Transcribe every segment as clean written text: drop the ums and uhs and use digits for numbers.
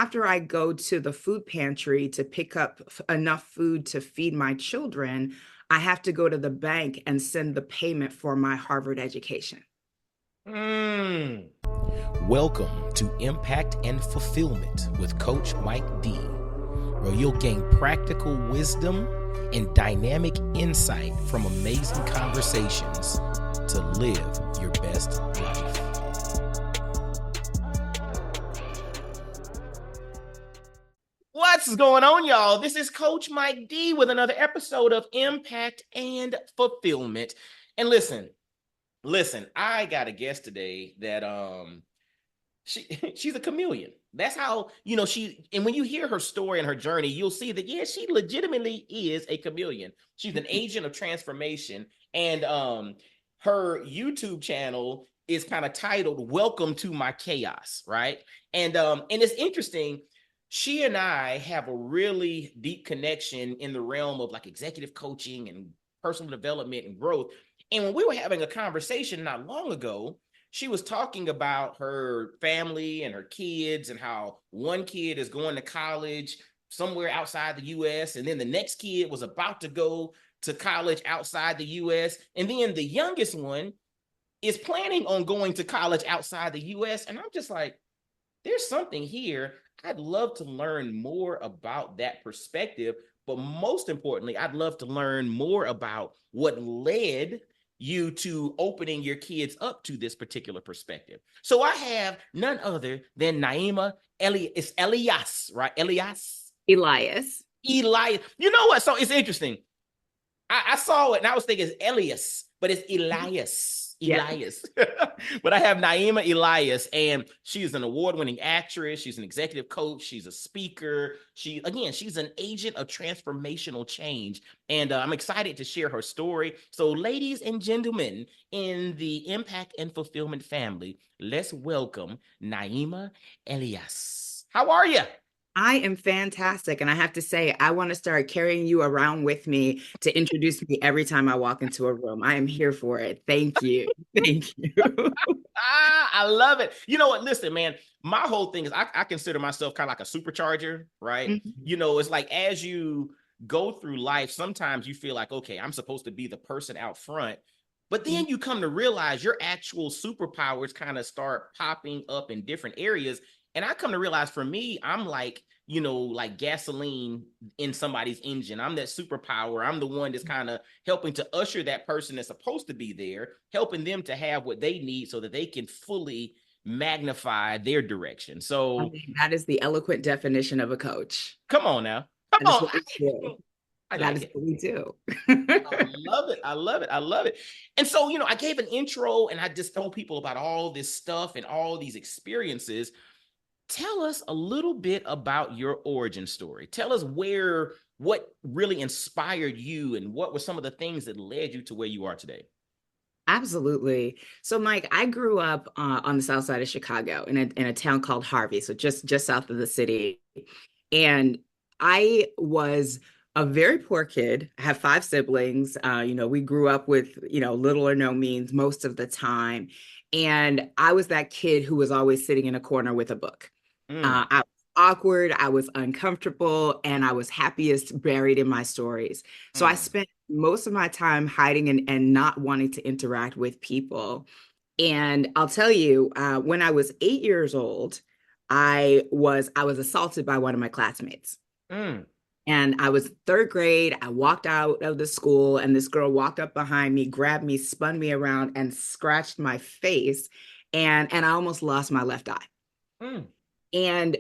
after I go to the food pantry to pick up enough food to feed my children, I have to go to the bank and send the payment for my Harvard education. Mm. Welcome to Impact and Fulfillment with Coach Mike D, where you'll gain practical wisdom and dynamic insight from amazing conversations to live your best life. What's going on, y'all? This is Coach Mike D with another episode of Impact and Fulfillment. And listen, I got a guest today that she's a chameleon. That's how, and when you hear her story and her journey, you'll see that, yeah, she legitimately is a chameleon. She's an agent of transformation. And her YouTube channel is kind of titled Welcome to My Chaos, right? And it's interesting. She and I have a really deep connection in the realm of like executive coaching and personal development and growth. And when we were having a conversation not long ago, she was talking about her family and her kids and how one kid is going to college somewhere outside the US. And then the next kid was about to go to college outside the US. And then the youngest one is planning on going to college outside the US. And I'm just like, there's something here. I'd love to learn more about that perspective. But most importantly, I'd love to learn more about what led you to opening your kids up to this particular perspective. So I have none other than Naeemah Elias. It's Elias, right? Elias? Elias. Elias. You know what? So it's interesting. I saw it and I was thinking it's Elias, but it's Elias. Elias. Yeah. But I have Naeemah Elias, and she's an award-winning actress. She's an executive coach. She's a speaker. She's an agent of transformational change. And I'm excited to share her story. So ladies and gentlemen, in the Impact and Fulfillment family, let's welcome Naeemah Elias. How are you? I am fantastic. And I have to say, I want to start carrying you around with me to introduce me every time I walk into a room. I am here for it. Thank you. Thank you. I love it. You know what? Listen, man, my whole thing is I consider myself kind of like a supercharger, right? Mm-hmm. It's like as you go through life, sometimes you feel like, okay, I'm supposed to be the person out front. But then you come to realize your actual superpowers kind of start popping up in different areas. And I come to realize for me, I'm like, like gasoline in somebody's engine. I'm that superpower. I'm the one that's kind of helping to usher that person that's supposed to be there, helping them to have what they need so that they can fully magnify their direction. So that is the eloquent definition of a coach. Come on now. Come on. That is what we do. I love it. I love it. I love it. And so, I gave an intro and I just told people about all this stuff and all these experiences. Tell us a little bit about your origin story. Tell us what really inspired you and what were some of the things that led you to where you are today. Absolutely. So, Mike, I grew up on the south side of Chicago in a town called Harvey, so just south of the city. And I was a very poor kid. I have 5 siblings. We grew up with, little or no means most of the time. And I was that kid who was always sitting in a corner with a book. I was awkward, I was uncomfortable, and I was happiest buried in my stories. So I spent most of my time hiding and not wanting to interact with people. And I'll tell you, when I was 8 years old, I was assaulted by one of my classmates. And I was 3rd grade. I walked out of the school and this girl walked up behind me, grabbed me, spun me around and scratched my face. And I almost lost my left eye. And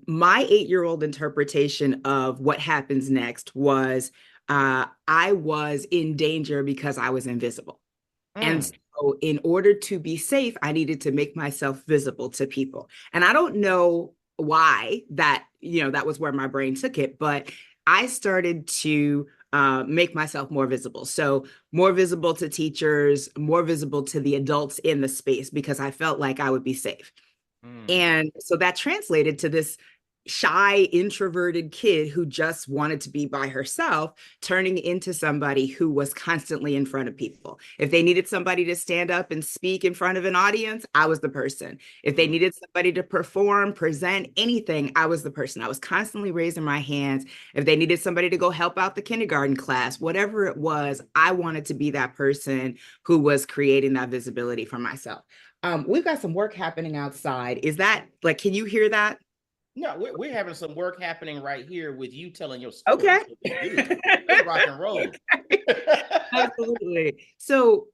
my 8-year-old interpretation of what happens next was I was in danger because I was invisible. And so in order to be safe, I needed to make myself visible to people. And I don't know why that was where my brain took it, but I started to make myself more visible. So more visible to teachers, more visible to the adults in the space because I felt like I would be safe. And so that translated to this shy, introverted kid who just wanted to be by herself, turning into somebody who was constantly in front of people. If they needed somebody to stand up and speak in front of an audience, I was the person. If they Mm. needed somebody to perform, present anything, I was the person. I was constantly raising my hands. If they needed somebody to go help out the kindergarten class, whatever it was, I wanted to be that person who was creating that visibility for myself. We've got some work happening outside. Is that like, can you hear that? No, we're having some work happening right here with you telling your story. Okay. So it's good. Let's rock and roll. Absolutely. So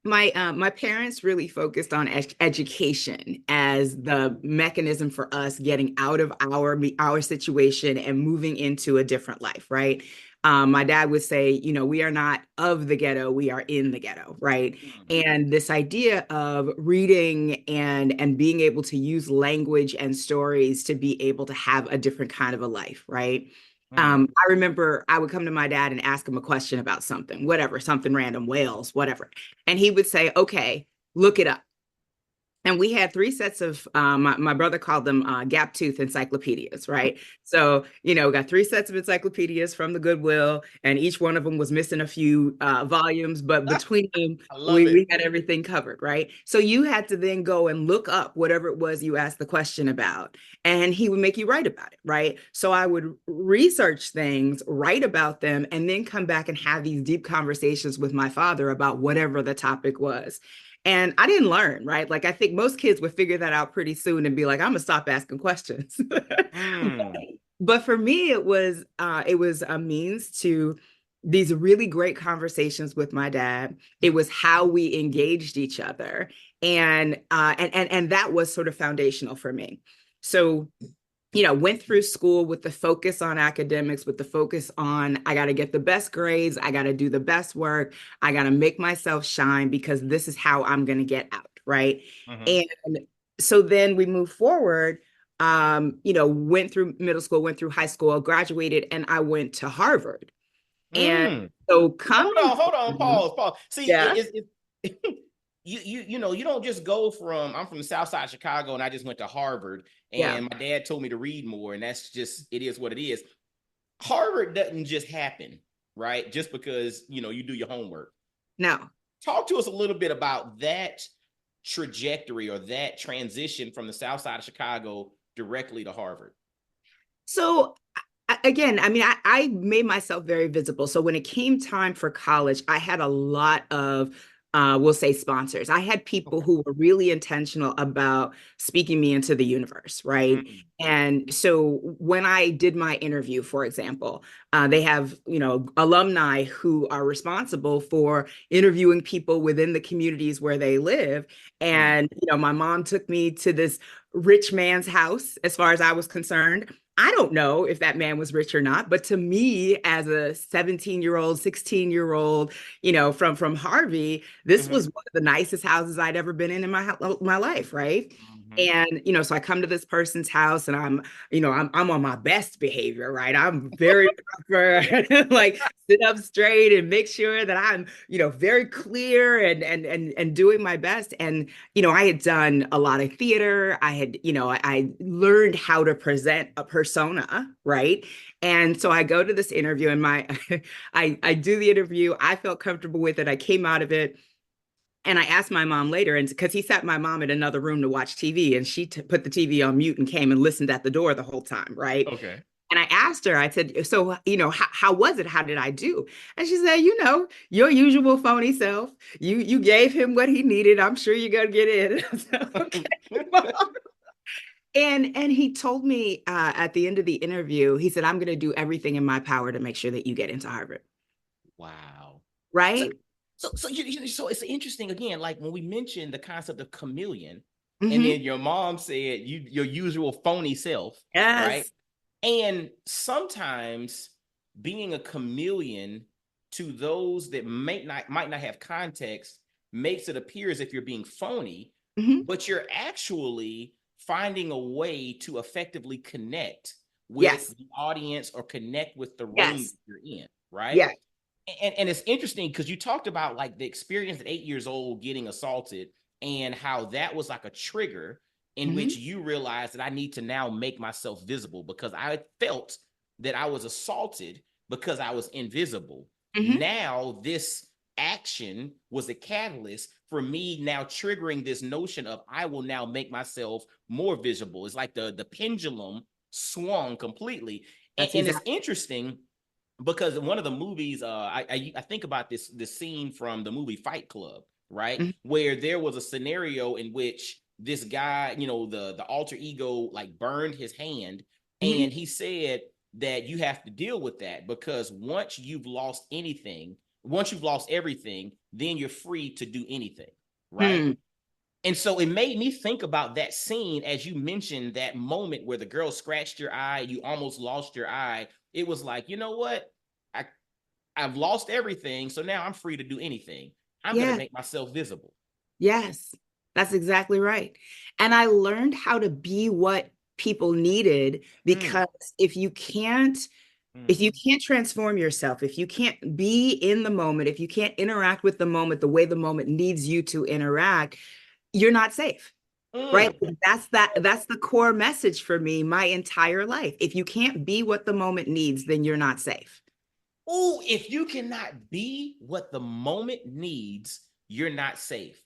my parents really focused on education as the mechanism for us getting out of our situation and moving into a different life, right? My dad would say, you know, we are not of the ghetto, we are in the ghetto, right? Mm-hmm. And this idea of reading and being able to use language and stories to be able to have a different kind of a life, right? Mm. I remember I would come to my dad and ask him a question about something, whatever, something random, whales, whatever. And he would say, okay, look it up. And we had three sets of my brother called them gap tooth encyclopedias, right? So you know, got three sets of encyclopedias from the Goodwill, and each one of them was missing a few volumes, but between them I love we it. had everything covered, right? So you had to then go and look up whatever it was you asked the question about, and he would make you write about it, right? So I would research things, write about them, and then come back and have these deep conversations with my father about whatever the topic was. And I didn't learn, right? Like I think most kids would figure that out pretty soon and be like, I'm gonna stop asking questions. Mm. But for me, it was a means to these really great conversations with my dad. It was how we engaged each other, and that was sort of foundational for me. So you know, went through school with the focus on academics, with the focus on, I got to get the best grades, I got to do the best work, I got to make myself shine because this is how I'm going to get out, right? Mm-hmm. And so then we move forward, you know, went through middle school, went through high school, graduated, and I went to Harvard. And Mm. so coming, Hold on, pause, pause. See, yeah, you know, you don't just go from, I'm from the south side of Chicago and I just went to Harvard yeah, and my dad told me to read more, and that's just, it is what it is. Harvard doesn't just happen, right? Just because, you know, you do your homework. no. Talk to us a little bit about that trajectory or that transition from the south side of Chicago directly to Harvard. So again, I mean, I made myself very visible. So when it came time for college, I had a lot of, we'll say, sponsors. I had people Okay. who were really intentional about speaking me into the universe, right? Mm-hmm. And so when I did my interview, for example, they have, you know, alumni who are responsible for interviewing people within the communities where they live. Mm-hmm. And, you know, my mom took me to this rich man's house, as far as I was concerned. I don't know if that man was rich or not, but to me, as a 17-year-old, 16-year-old, you know, from Harvey, this Mm-hmm. was one of the nicest houses I'd ever been in my life, right? Mm-hmm. And you know, so I come to this person's house, and I'm, you know, I'm on my best behavior, right? I'm very proper, like sit up straight and make sure that I'm, you know, very clear and doing my best. And you know, I had done a lot of theater. I had, you know, I learned how to present a persona, right? And so I go to this interview, and I do the interview. I felt comfortable with it. I came out of it. And I asked my mom later, and because he sat my mom in another room to watch TV, and she put the TV on mute and came and listened at the door the whole time, right? Okay. And I asked her, I said, so, you know, how was it? How did I do? And she said, you know, your usual phony self. You gave him what he needed. I'm sure you're gonna get in. I said, okay, Mom. And he told me at the end of the interview, he said, I'm gonna do everything in my power to make sure that you get into Harvard. Wow. So, Right? so it's interesting again, like when we mentioned the concept of chameleon, and Hmm. then your mom said your usual phony self, right? Yes. And sometimes being a chameleon to those that might not have context makes it appear as if you're being phony, Hmm. but you're actually finding a way to effectively connect with Yes. the audience or connect with the room that Yes. you're in, right? Yes. And it's interesting because you talked about like the experience at 8 years old getting assaulted and how that was like a trigger in which Hmm. you realize that I need to now make myself visible because I felt that I was assaulted because I was invisible. Hmm. Now, this action was a catalyst for me now triggering this notion of I will now make myself more visible. It's like the pendulum swung completely. That's And it's exactly. interesting because in one of the movies, I think about this scene from the movie Fight Club, right, Hmm. where there was a scenario in which this guy, the alter ego, like burned his hand, Hmm. and he said that you have to deal with that because once you've lost everything, then you're free to do anything, right? Hmm. And so it made me think about that scene as you mentioned that moment where the girl scratched your eye, you almost lost your eye. It was like, you know what? I I've lost everything, so now I'm free to do anything. I'm going to Yeah. make myself visible. Yes, that's exactly right. And I learned how to be what people needed Mm, because if you can't if you mm, can't transform yourself, if you can't be in the moment, if you can't interact with the moment the way the moment needs you to interact, you're not safe. Right? mm. That's the core message for me my entire life. If you can't be what the moment needs, then you're not safe. Ooh, if you cannot be what the moment needs, you're not safe.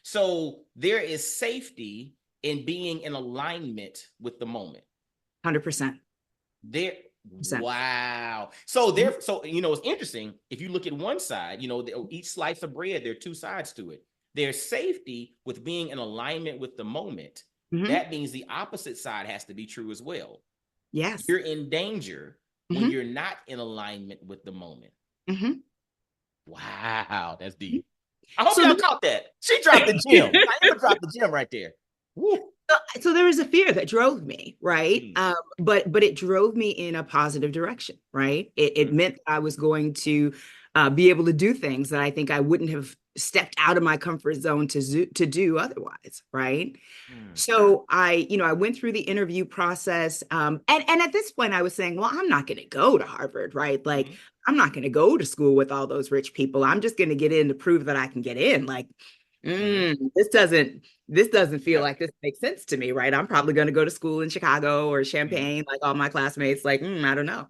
So there is safety in being in alignment with the moment. 100%. There, 100%. wow. So it's interesting. If you look at one side, each slice of bread, there are two sides to it. There's safety with being in alignment with the moment. Hmm. That means the opposite side has to be true as well. Yes. You're in danger when Hmm. you're not in alignment with the moment. Hmm. Wow, that's deep. I hope So y'all caught that. She dropped the gem. Naeemah dropped the gem right there. Woo. so there was a fear that drove me, right? Mm, But it drove me in a positive direction, right? It mm, meant that I was going to be able to do things that I think I wouldn't have stepped out of my comfort zone to do otherwise, right? mm, So I went through the interview process, and at this point, I was saying, well, I'm not going to go to Harvard, right? Like, mm, I'm not going to go to school with all those rich people. I'm just going to get in to prove that I can get in. Like, mm. this doesn't feel Yeah. like this makes sense to me, right? I'm probably going to go to school in Chicago or Mm, Champaign, like all my classmates. Like, I don't know.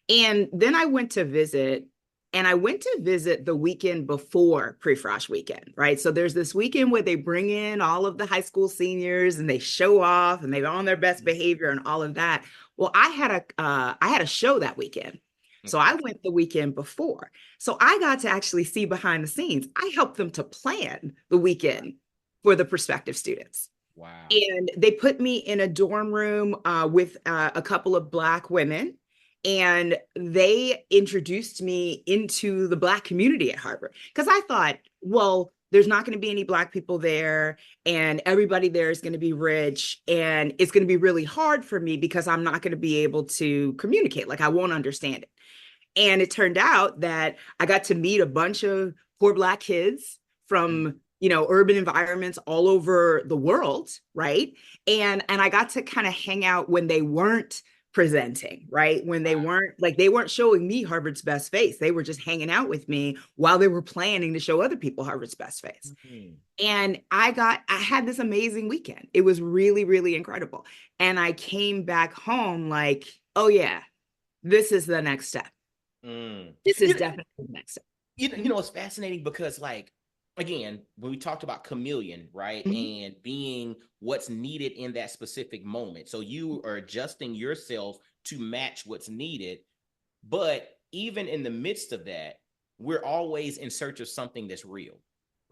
And then I went to visit, and I went to visit the weekend before pre-frosh weekend, right? So there's this weekend where they bring in all of the high school seniors and they show off and they're on their best mm. behavior and all of that. Well, I had a show that weekend. So Okay. I went the weekend before. So I got to actually see behind the scenes. I helped them to plan the weekend for the prospective students. Wow. And they put me in a dorm room with a couple of Black women. And they introduced me into the Black community at Harvard. Because I thought, well, there's not going to be any Black people there, and everybody there is going to be rich. And it's going to be really hard for me because I'm not going to be able to communicate. Like, I won't understand it. And it turned out that I got to meet a bunch of poor Black kids Mm, from urban environments all over the world, right? And I got to kind of hang out when they weren't presenting, right? When they wow. weren't showing me Harvard's best face. They were just hanging out with me while they were planning to show other people Harvard's best face. Mm, And I had this amazing weekend. It was really, really incredible. And I came back home like, oh yeah, this is the next step. mm. This is You, definitely the next step. it's fascinating because, like, again, when we talked about chameleon, right, Mhm. and being what's needed in that specific moment, so you are adjusting yourself to match what's needed. But even in the midst of that, we're always in search of something that's real,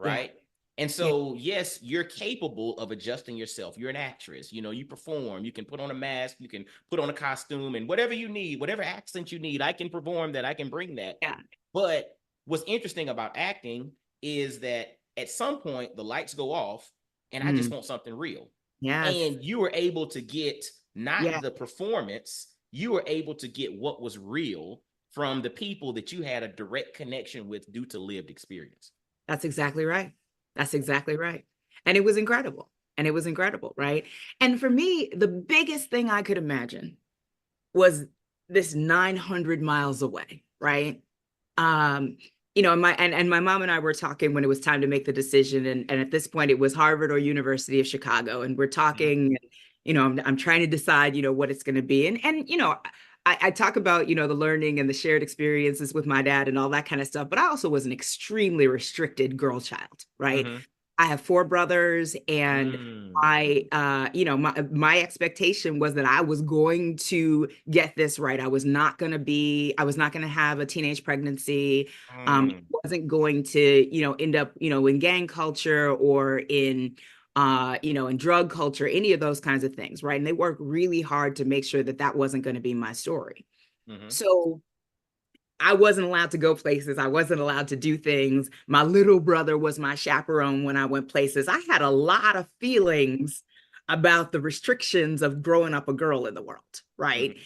Yeah. right? And Yeah. so, yes, you're capable of adjusting yourself. You're an actress. You perform. You can put on a mask. You can put on a costume, and whatever you need, whatever accent you need, I can perform that. I can bring that. Yeah. But what's interesting about acting is that at some point the lights go off, and I just Mm. want something real. Yes. And you were able to get not Yeah. the performance, you were able to get what was real from the people that you had a direct connection with due to lived experience. That's exactly right. That's exactly right. And it was incredible. And it was incredible, right? And for me, the biggest thing I could imagine was this 900 miles away, right? Um, and my mom and I were talking when it was time to make the decision, and at this point it was Harvard or University of Chicago, and we're Mhm. talking, I'm trying to decide, what it's going to be, and I talk about, the learning and the shared experiences with my dad and all that kind of stuff, but I also was an extremely restricted girl child, right? Mhm. I have four brothers, and Mm. my expectation was that I was going to get this right. I was not going to have a teenage pregnancy. Mm. Wasn't going to, end up, in gang culture or in drug culture, any of those kinds of things, right? And they worked really hard to make sure that that wasn't going to be my story. Mhm. So I wasn't allowed to go places. I wasn't allowed to do things. My little brother was my chaperone when I went places. I had a lot of feelings about the restrictions of growing up a girl in the world, right? Mhm.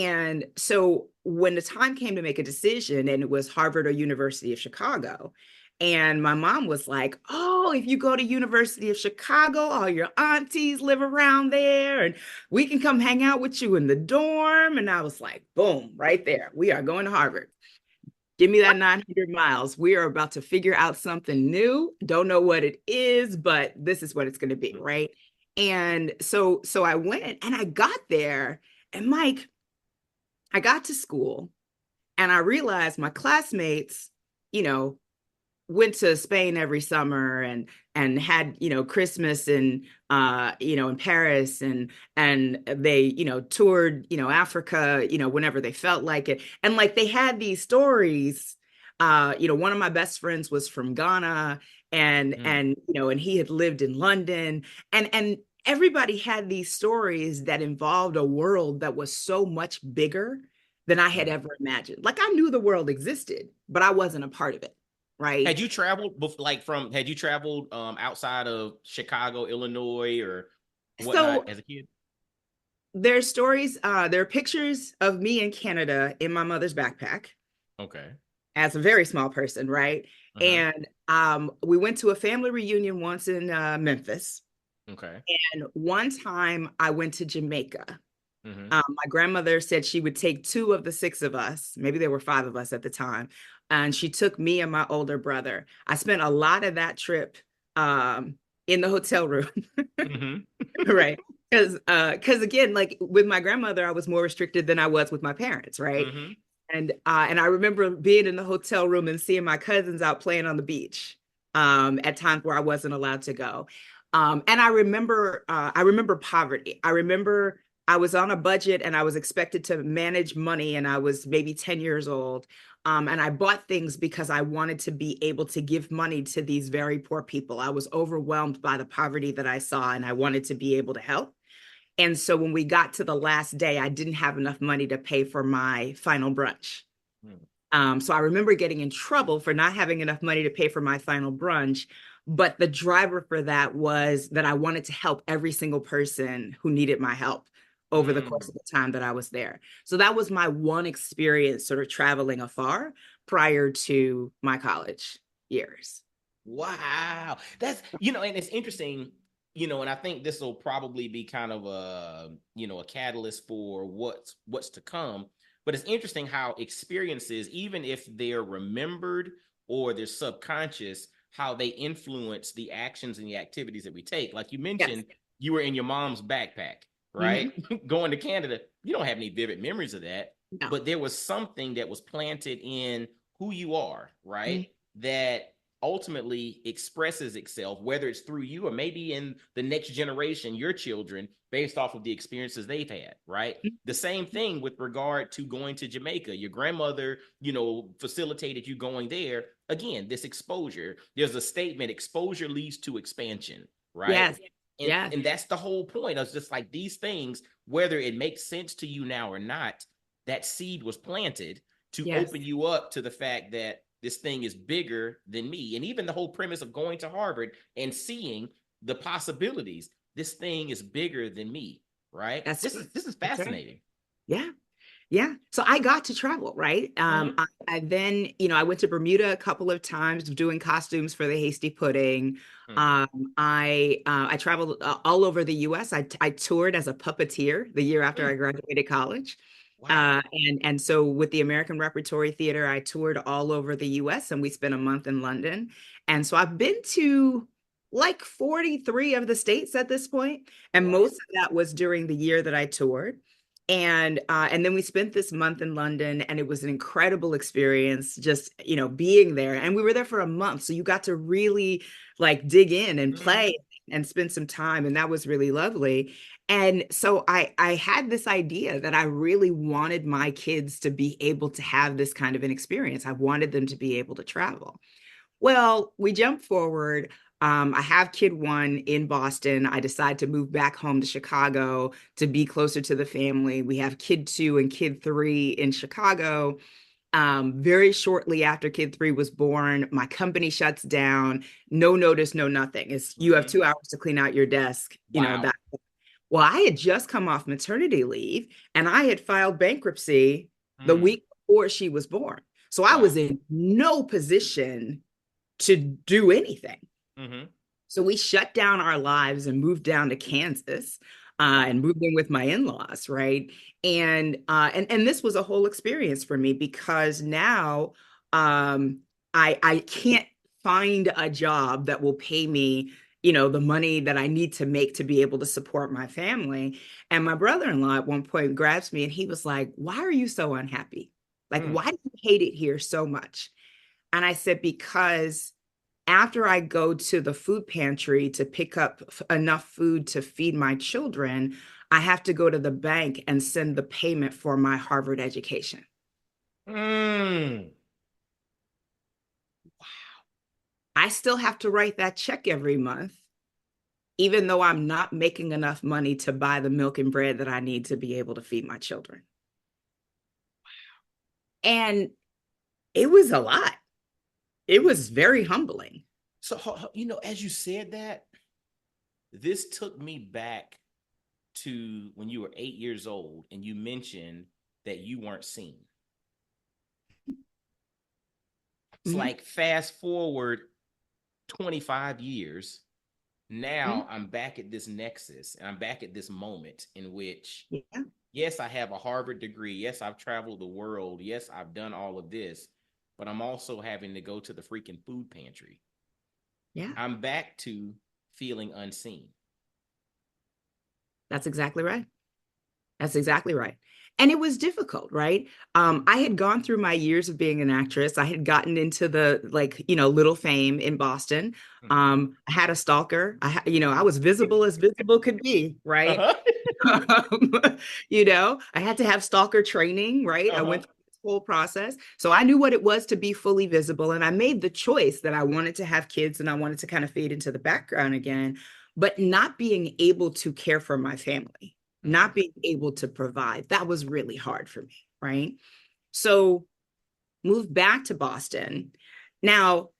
And so when the time came to make a decision, and it was Harvard or University of Chicago, and my mom was like, "Oh, if you go to University of Chicago, all your aunties live around there, and we can come hang out with you in the dorm." And I was like, "Boom, right there. We are going to Harvard. Give me that 900 miles. We are about to figure out something new. Don't know what it is, but this is what it's going to be, right?" And so I went and I got there, and Mike, I got to school and I realized my classmates, you know, went to Spain every summer and had, Christmas and in Paris, and they, toured, Africa, whenever they felt like it. And like they had these stories. One of my best friends was from Ghana, Mm. and he had lived in London, and everybody had these stories that involved a world that was so much bigger than I had Mm. ever imagined. Like I knew the world existed, but I wasn't a part of it, right? Had you traveled outside of Chicago, Illinois, or whatnot So as a kid? there's stories, there are pictures of me in Canada in my mother's backpack Okay. as a very small person, right? Uh-huh. And we went to a family reunion once in Memphis. Okay. And one time I went to Jamaica. Mm-hmm. My grandmother said she would take two of the six of us, maybe there were five of us at the time, and she took me and my older brother. I spent a lot of that trip in the hotel room. Mm-hmm. Right. Because again, like with my grandmother, I was more restricted than I was with my parents, right? Mm-hmm. And I remember being in the hotel room and seeing my cousins out playing on the beach at times where I wasn't allowed to go. And I remember poverty. I remember I was on a budget and I was expected to manage money, and I was maybe 10 years old. And I bought things because I wanted to be able to give money to these very poor people. I was overwhelmed by the poverty that I saw, and I wanted to be able to help. And so when we got to the last day, I didn't have enough money to pay for my final brunch. So I remember getting in trouble for not having enough money to pay for my final brunch. But the driver for that was that I wanted to help every single person who needed my help over the course Mm. of the time that I was there. So that was my one experience sort of traveling afar prior to my college years. Wow. And it's interesting, and I think this will probably be kind of a catalyst for what's to come. But it's interesting how experiences, even if they're remembered or they're subconscious, how they influence the actions and the activities that we take. Like you Yes. mentioned, you were in your mom's backpack, right? Hmm. Going to Canada. You don't have any vivid memories of that, No. but there was something that was planted in who you are, right? Mhm. That ultimately expresses itself, whether it's through you or maybe in the next generation, your children, based off of the experiences they've had, right? The same thing with regard to going to Jamaica. Your grandmother, facilitated you going there. Again, this exposure. There's a statement: exposure leads to expansion, right? Yes. And Yes. and that's the whole point. It's just like these things, whether it makes sense to you now or not, that seed was planted to Yes. open you up to the fact that this thing is bigger than me. And even the whole premise of going to Harvard and seeing the possibilities, this thing is bigger than me, right? That's This is that's right. fascinating. Yeah. Yeah. So I got to travel, right? Mm-hmm. I then, I went to Bermuda a couple of times doing costumes for the Hasty Pudding. Mm-hmm. I traveled all over the US. I toured as a puppeteer the year after I graduated college. Wow. And so with the American Repertory Theater, I toured all over the US and we spent a month in London. And so I've been to like 43 of the states at this point, and Wow. most of that was during the year that I toured. And then we spent this month in London, and it was an incredible experience just, being there. And we were there for a month, so you got to really like dig in and Mhm. play and spend some time, and that was really lovely. And so I had this idea that I really wanted my kids to be able to have this kind of an experience. I wanted them to be able to travel. Well, we jump forward. I have kid one in Boston. I decide to move back home to Chicago to be closer to the family. We have kid two and kid three in Chicago. Very shortly after kid three was born, my company shuts down. No notice, no nothing. It's you have Mhm. 2 hours to clean out your desk. Wow. That. Well, I had just come off maternity leave and I had filed bankruptcy the Mm. week before she was born. So I Wow. was in no position to do anything. Mhm. So we shut down our lives and moved down to Kansas, Wow. and moved in with my in-laws, right? And this was a whole experience for me because now I can't find a job that will pay me, the money that I need to make to be able to support my family. And my brother-in-law at one point grabs me and he was like, "Why are you so unhappy? Like, Mm. why do you hate it here so much?" And I said, "Because after I go to the food pantry to pick up enough food to feed my children, I have to go to the bank and send the payment for my Harvard education. Mm. I still have to write that check every month, even though I'm not making enough money to buy the milk and bread that I need to be able to feed my children." And it was a lot. It was very humbling. So, as you said that, this took me back to when you were 8 years old and you mentioned that you weren't seen. It's Mhm. like fast forward 25 years. Now Mhm. I'm back at this nexus and I'm back at this moment in which, Yeah. yes, I have a Harvard degree. Yes, I've traveled the world. Yes, I've done all of this, but I'm also having to go to the freaking food pantry. Yeah. I'm back to feeling unseen. That's exactly right. That's exactly right. And it was difficult, right? I had gone through my years of being an actress. I had gotten into the like, little fame in Boston. Mhm. I had a stalker. I was visible as visible could be, right? Uh-huh. Um, I had to have stalker training, right? I Uh-huh. went through this whole process. So I knew what it was to be fully visible. And I made the choice that I wanted to have kids and I wanted to kind of fade into the background again, but not being able to care for my family, Mm. not being able to provide, that was really hard for me, right? So moved back to Boston. Now,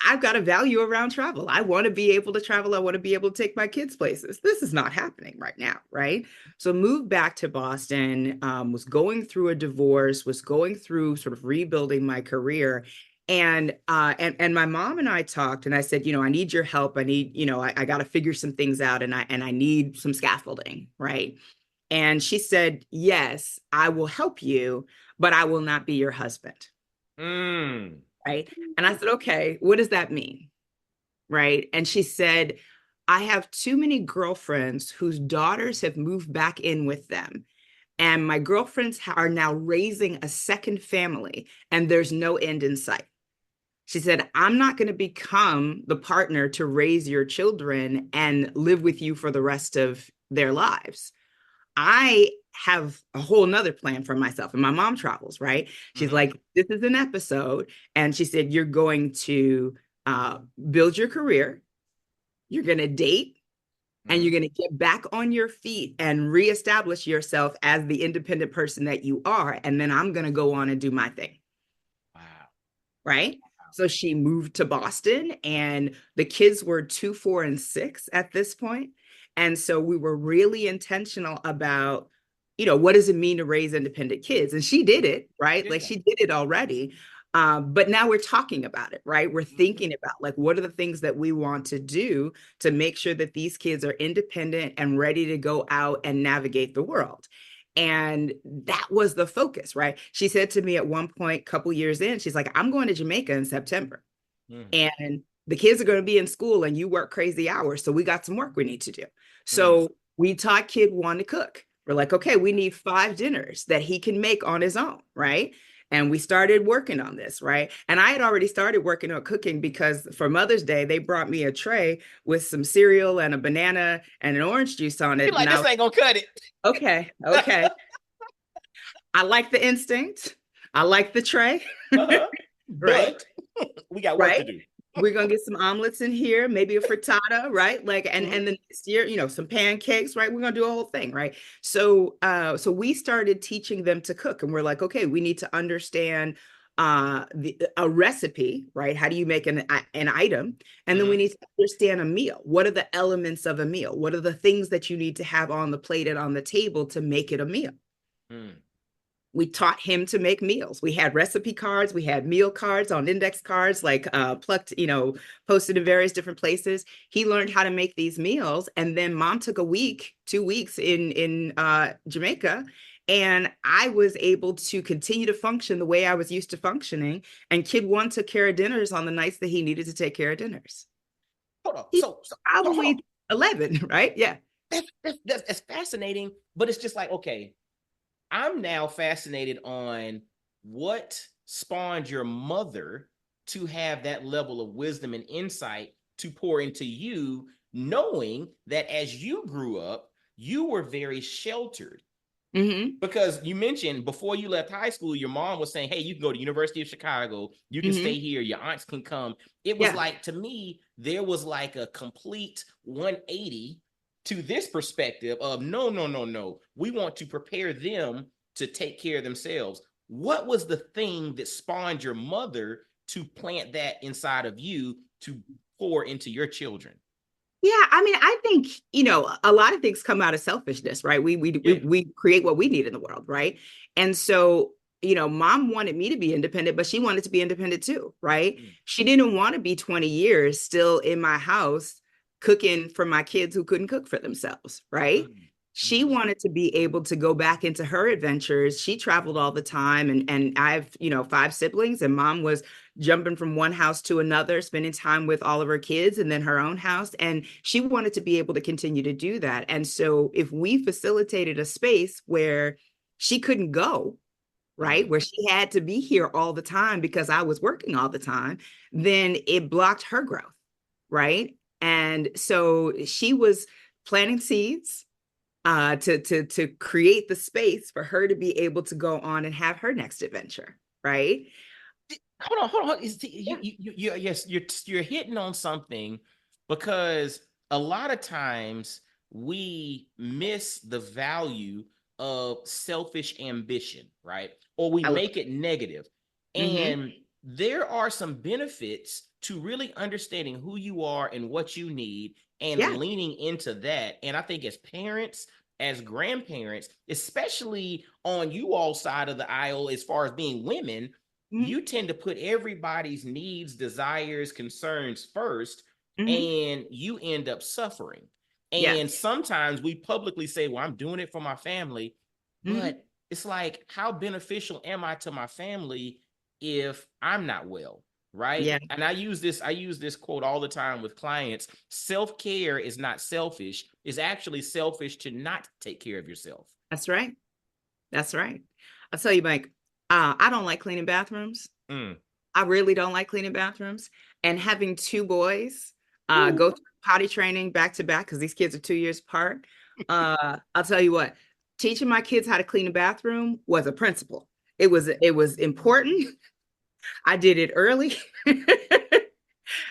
I've got a value around travel. I want to be able to travel. I want to be able to take my kids places. This is not happening right now, right? So moved back to Boston, was going through a divorce, was going through sort of rebuilding my career. And my mom and I talked, and I said, I need your help. I need, I got to figure some things out, and I need some scaffolding, right? And she said, "Yes, I will help you, but I will not be your husband." Mm. Right. And I said, "Okay, what does that mean?" Right. And she said, "I have too many girlfriends whose daughters have moved back in with them. And my girlfriends are now raising a second family, and there's no end in sight." She said, "I'm not going to become the partner to raise your children and live with you for the rest of their lives. I have a whole nother plan for myself." And my mom travels, right? She's Mm-hmm. like, "This is an episode." And she said, "You're going to uh, build your career, you're going to date, and Mm-hmm. you're going to get back on your feet and reestablish yourself as the independent person that you are. And then I'm going to go on and do my thing." Wow. Right? So she moved to Boston, and the kids were 2, 4, and 6 at this point. And so we were really intentional about, what does it mean to raise independent kids? And she did it, right? Like Yeah. she did it already. But now we're talking about it, right? We're Mm-hmm. thinking about like, what are the things that we want to do to make sure that these kids are independent and ready to go out and navigate the world? And that was the focus, right? She said to me at one point, couple years in, she's like, I'm going to Jamaica in September. Mm, And the kids are going to be in school and you work crazy hours. So we got some work we need to do. mm. So we taught kid one to cook. We're like, okay, we need 5 dinners that he can make on his own, right? And we started working on this, right? And I had already started working on cooking because for Mother's Day, they brought me a tray with some cereal and a banana and an orange juice on You're it. like, And I this was ain't gonna cut it. okay, okay. I like the instinct. I like the tray, Uh-huh. right? But we got work to Right. do. We're gonna get some omelets in here, maybe a frittata, right? Like, Mhm. and the next year, some pancakes, right? We're gonna do a whole thing, right? So we started teaching them to cook, and we're like, okay, we need to understand a recipe, right? How do you make an item? And then we Mhm. need to understand a meal. What are the elements of a meal? What are the things that you need to have on the plate and on the table to make it a meal? Mm. We taught him to make meals. We had recipe cards, we had meal cards on index cards, like plucked, posted in various different places. He learned how to make these meals, and then mom took a week, 2 weeks in Jamaica, and I was able to continue to function the way I was used to functioning. And kid one took care of dinners on the nights that he needed to take care of dinners. Hold on. He's So hold on. probably 11, right? Yeah. That's fascinating, but it's just like, okay, I'm now fascinated on what spawned your mother to have that level of wisdom and insight to pour into you, knowing that as you grew up, you were very sheltered. Mm-hmm. Because you mentioned before you left high school, your mom was saying, hey, you can go to University of Chicago, you can Mm-hmm. stay here, your aunts can come. It was Yeah. like, to me, there was like a complete 180 to this perspective of no, no, no, no. We want to prepare them to take care of themselves. What was the thing that spawned your mother to plant that inside of you to pour into your children? Yeah, I mean, I think, a lot of things come out of selfishness, right? We Yeah. we create what we need in the world, right? And so, mom wanted me to be independent, but she wanted to be independent too, right? Mm, She didn't want to be 20 years still in my house cooking for my kids who couldn't cook for themselves, right? mm, She mm, wanted to be able to go back into her adventures. She traveled all the time, and I've, 5 siblings, and mom was jumping from one house to another, spending time with all of her kids and then her own house. And she wanted to be able to continue to do that. And so if we facilitated a space where she couldn't go, right, mm. where she had to be here all the time because I was working all the time, then it blocked her growth, right? And so she was planting seeds to create the space for her to be able to go on and have her next adventure, right? Hold on. Yeah. Yes, you're hitting on something because a lot of times we miss the value of selfish ambition, right? Or we I love make it negative. it. Hmm. And there are some benefits to really understanding who you are and what you need and Yeah. leaning into that. And I think as parents, as grandparents, especially on you all side of the aisle, as far as being women, Hmm. you tend to put everybody's needs, desires, concerns first, Hmm. and you end up suffering. And Yes. sometimes we publicly say, well, I'm doing it for my family, Hmm. but it's like, how beneficial am I to my family if I'm not well? Right. Yeah. And I use this quote all the time with clients. Self-care is not selfish, it's actually selfish to not take care of yourself. That's right. That's right. I'll tell you, Mike, I don't like cleaning bathrooms. Mm. I really don't like cleaning bathrooms. And having 2 boys Ooh. go through potty training back to back because these kids are 2 years apart. I'll tell you what, teaching my kids how to clean a bathroom was a principle. It was important. I did it early.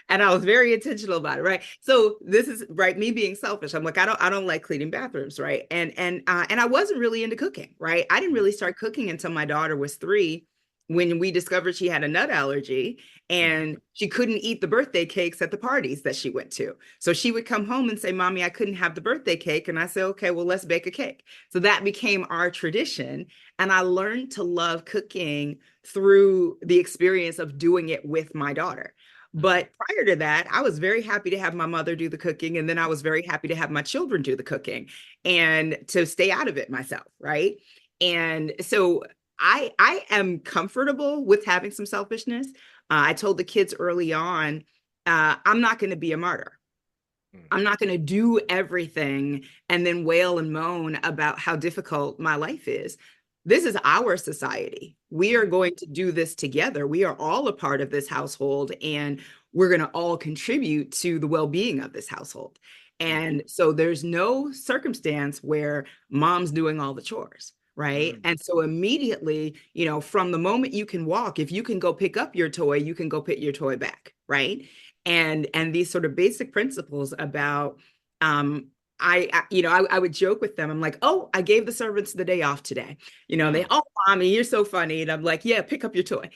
And I was very intentional about it, right? So this is right, me being selfish. I'm like, I don't like cleaning bathrooms, right? And I wasn't really into cooking, right? I didn't really start cooking until my daughter was 3, when we discovered she had a nut allergy Mm. and she couldn't eat the birthday cakes at the parties that she went to. So she would come home and say, Mommy, I couldn't have the birthday cake. And I said, okay, well, let's bake a cake. So that became our tradition. And I learned to love cooking through the experience of doing it with my daughter. Mm, But prior to that, I was very happy to have my mother do the cooking. And then I was very happy to have my children do the cooking and to stay out of it myself. Right. And so I am comfortable with having some selfishness. I told the kids early on, I'm not going to be a martyr. mm, I'm not going to do everything and then wail and moan about how difficult my life is. This is our society. We are mm, going to do this together. We are all a part of this household, and we're going to all contribute to the well being of this household. mm, And so there's no circumstance where mom's doing all the chores. Right. mm, And so immediately, from the moment you can walk, if you can go pick up your toy, you can go put your toy back. Right. And these sort of basic principles about um I would joke with them. I'm like, oh, I gave the servants the day off today. They, mm, oh, mommy, you're so funny. And I'm like, yeah, pick up your toy.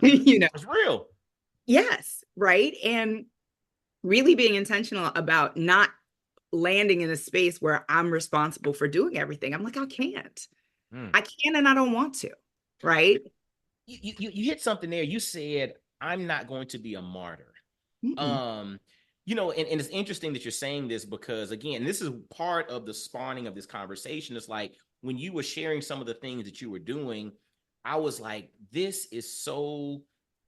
mm. you know, It's real. yes, right. And really being intentional about not landing in a space where I'm responsible for doing everything. I'm like, I can't. Mm. I can't and I don't want to. Right. You hit something there. You said, I'm not going to be a martyr. Mm-mm. um and it's interesting that you're saying this, because again, this is part of the spawning of this conversation. It's like when you were sharing some of the things that you were doing, I was like, this is so